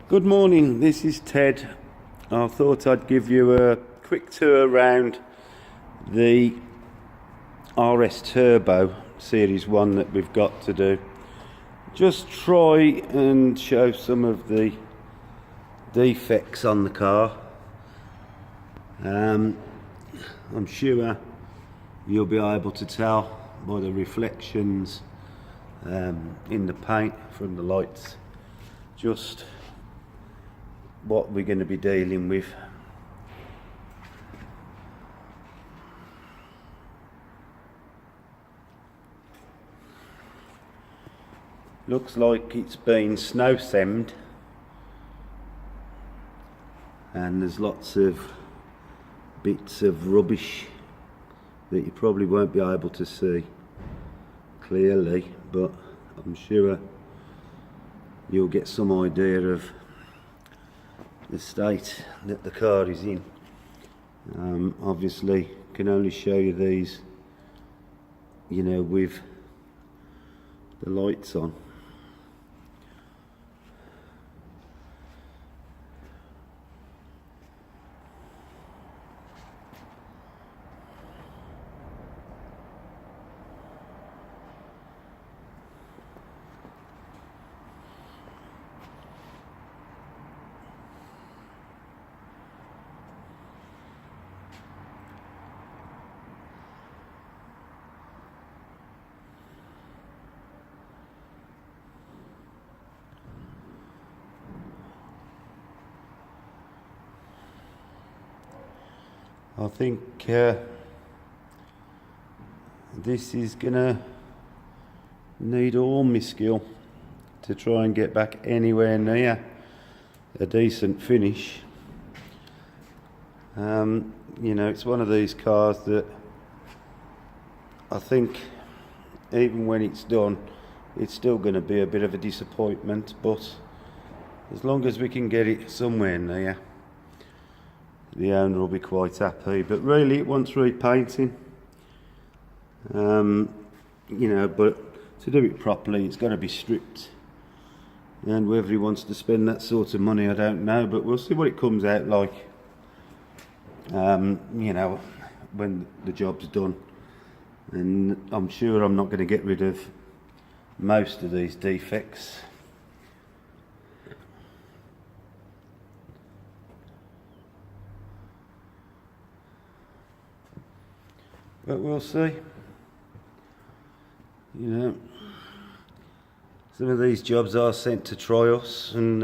Good morning, this is Ted. I thought I'd give you a quick tour around the RSTurbo Series 1 that we've got to do. Just try and show some of the defects on the car. I'm sure you'll be able to tell by the reflections in the paint from the lights just what we're going to be dealing with. Looks like it's been snow semmed, and there's lots of bits of rubbish that you probably won't be able to see clearly, but I'm sure you'll get some idea of the state that the car is in. Obviously can only show you these, you know, with the lights on. I think this is gonna need all my skill to try and get back anywhere near a decent finish. You know, it's one of these cars that I think even when it's done, it's still going to be a bit of a disappointment, but as long as we can get it somewhere near, the owner will be quite happy. But really it wants repainting, you know, but to do it properly it's got to be stripped, and whether he wants to spend that sort of money I don't know, but we'll see what it comes out like, you know, when the job's done. And I'm sure I'm not going to get rid of most of these defects. But we'll see. You know, some of these jobs are sent to try us, and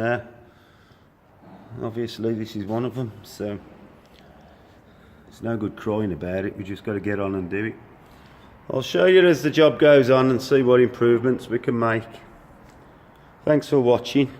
obviously this is one of them, so it's no good crying about it. We just got to get on and do it. I'll show you as the job goes on and see what improvements we can make. Thanks for watching.